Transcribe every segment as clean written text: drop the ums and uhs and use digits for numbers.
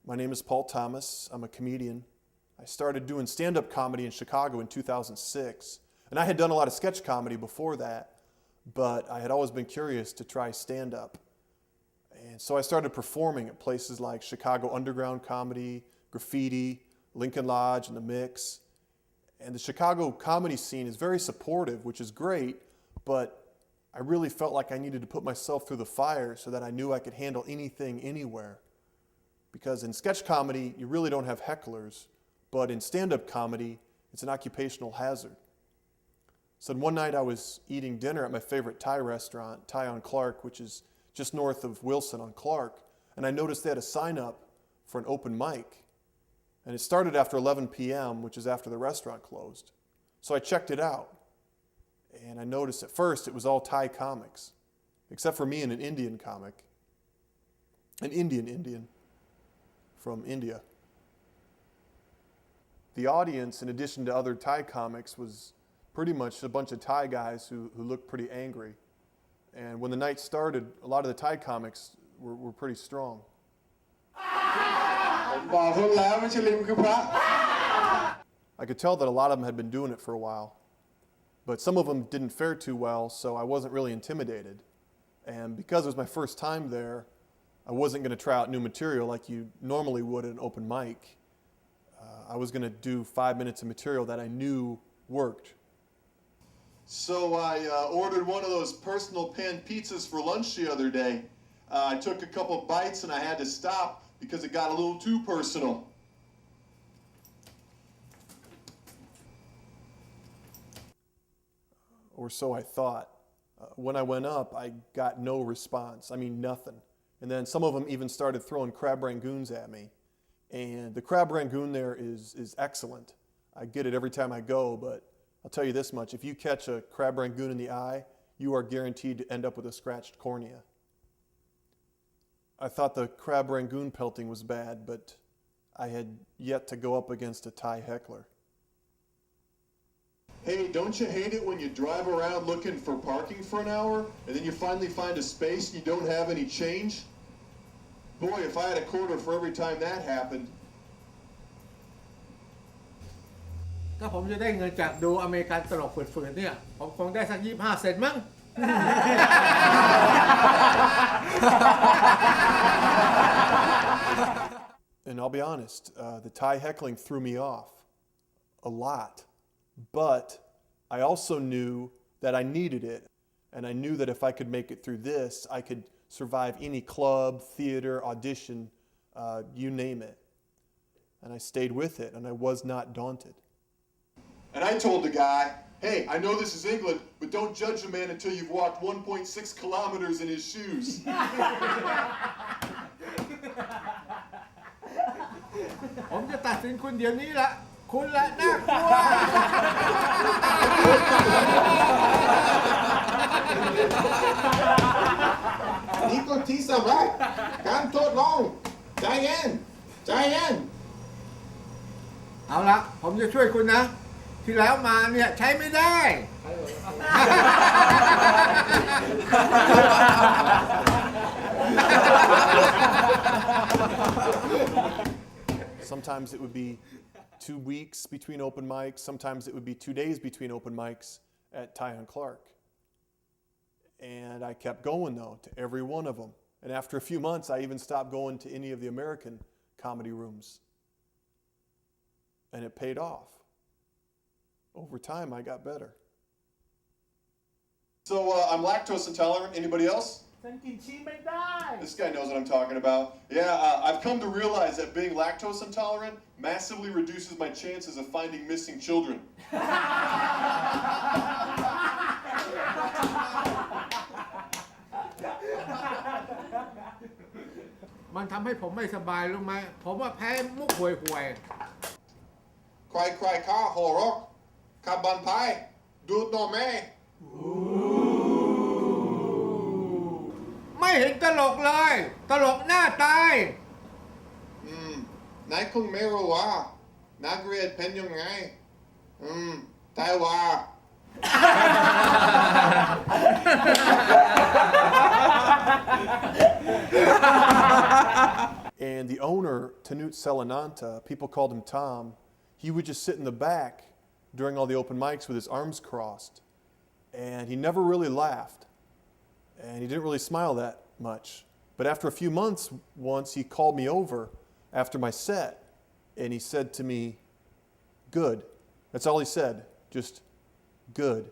My name is Paul Thomas. I'm a comedian. I started doing stand-up comedy in Chicago in 2006. And I had done a lot of sketch comedy before that, but I had always been curious to try stand-up. And so I started performing at places like Chicago Underground Comedy, Graffiti, Lincoln Lodge, and The Mix. And the Chicago comedy scene is very supportive, which is great, but I really felt like I needed to put myself through the fire so that I knew I could handle anything, anywhere. Because in sketch comedy, you really don't have hecklers, but in stand-up comedy, it's an occupational hazard. So one night I was eating dinner at my favorite Thai restaurant, Thai on Clark, which is just north of Wilson on Clark, and I noticed they had a sign up for an open mic. And it started after 11 p.m., which is after the restaurant closed. So I checked it out, and I noticed at first it was all Thai comics, except for me and an Indian comic, an Indian from India. The audience, in addition to other Thai comics, was pretty much a bunch of Thai guys who looked pretty angry. And when the night started, a lot of the Thai comics were pretty strong. I could tell that a lot of them had been doing it for a while, but some of them didn't fare too well, so I wasn't really intimidated. And because it was my first time there, I wasn't going to try out new material like you normally would at an open mic. I was going to do 5 minutes of material that I knew worked. So I ordered one of those personal pan pizzas for lunch the other day. I took a couple bites and I had to stop because it got a little too personal. Or so I thought. When I went up, I got no response. I mean, nothing. And then some of them even started throwing crab rangoons at me. And the crab rangoon there is excellent. I get it every time I go, but I'll tell you this much. If you catch a crab rangoon in the eye, you are guaranteed to end up with a scratched cornea. I thought the crab rangoon pelting was bad, but I had yet to go up against a Thai heckler. Hey, don't you hate it when you drive around looking for parking for an hour and then you finally find a space and you don't have any change? Boy, if I had a quarter for every time that happened. ถ้าผมจะได้เงินจากดูอเมริกันตลกฝืดๆเนี่ยผมคงได้สัก25 เซนต์มั้ง And I'll be honest, the Thai heckling threw me off a lot. But I also knew that I needed it. And I knew that if I could make it through this, I could survive any club, theater, audition, you name it. And I stayed with it, and I was not daunted. And I told the guy, hey, I know this is England, but don't judge a man until you've walked 1.6 kilometers in his shoes. ผมจะตัดสินคุณเดี๋ยวนี้ละคุณละน่ากลัว นี่ก็ที่สำคัญการทดลองใจเย็น เอาละผมจะช่วยคุณนะ ที่แล้วมาเนี่ยใช้ไม่ได้ Sometimes it would be 2 weeks between open mics. Sometimes it would be 2 days between open mics at Thai on Clark. And I kept going, though, to every one of them. And after a few months, I even stopped going to any of the American comedy rooms. And it paid off. Over time, I got better. So I'm lactose intolerant. Anybody else? ฉันกินชีสไม่ได้ This guy knows what I'm talking about. Yeah, I've come to realize that being lactose intolerant massively reduces my chances of finding missing children. มันทำให้ผมไม่สบายรู้ไหมผมว่าแพ้มุกห่วยๆ ใครข้าหัวรกขับบันพายดูดนมแม่ ไม่เห็นตลกเลยตลกหน้าตาย นายคงไม่รู้ว่านักเรียนเป็นยังไงแต่ว่า And And the owner, Tanut Selananta, people called him Tom, he would just sit in the back during all the open mics with his arms crossed. And he never really laughed. And he didn't really smile that much. But after a few months, once he called me over after my set, and he said to me, "Good." That's all he said, just "good."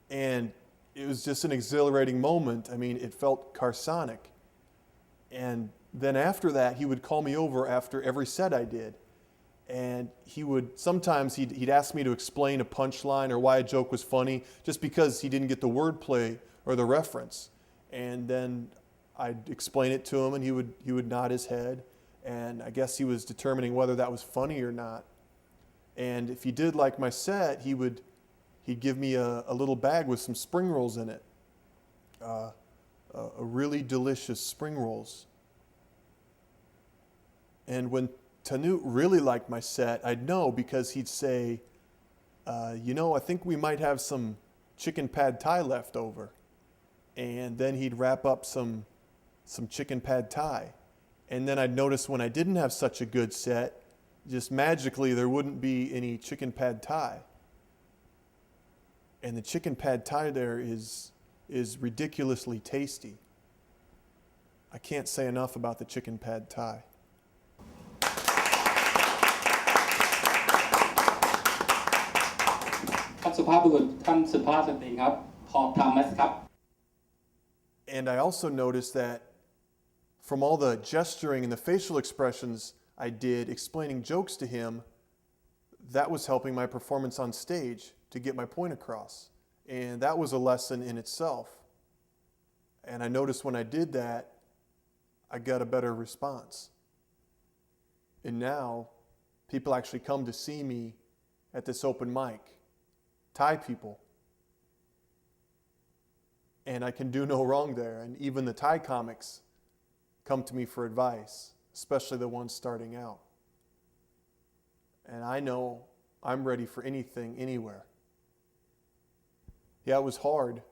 And it was just an exhilarating moment. I mean, it felt carsonic. And then after that, he would call me over after every set I did. And sometimes he'd ask me to explain a punchline or why a joke was funny, just because he didn't get the wordplay or the reference. And then I'd explain it to him, and he would nod his head. And I guess he was determining whether that was funny or not. And if he did like my set, he'd give me a little bag with some spring rolls in it. A really delicious spring rolls. And when Tanut really liked my set, I'd know, because he'd say, I think we might have some chicken pad thai left over. And then he'd wrap up some chicken pad thai. And then I'd notice when I didn't have such a good set, just magically there wouldn't be any chicken pad thai. And the chicken pad thai there is ridiculously tasty. I can't say enough about the chicken pad thai. ท่านสุภาพบุรุษท่านสุภาพสตรีครับพอทำไหมครับ And I also noticed that from all the gesturing and the facial expressions I did explaining jokes to him, that was helping my performance on stage to get my point across. And that was a lesson in itself. And I noticed when I did that, I got a better response. And now, people actually come to see me at this open mic. Thai people. And I can do no wrong there. And even the Thai comics come to me for advice, especially the ones starting out. And I know I'm ready for anything, anywhere. Yeah, it was hard.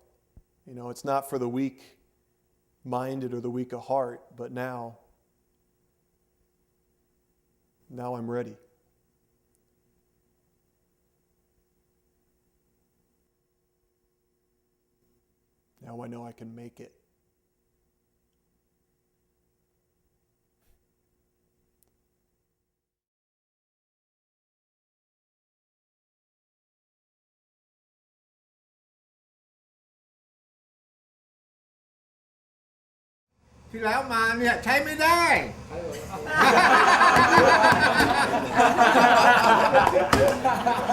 It's not for the weak-minded or the weak of heart, but now I'm ready. Now I know I can make it.ที่แล้วมาเนี่ยใช้ไม่ได้ เ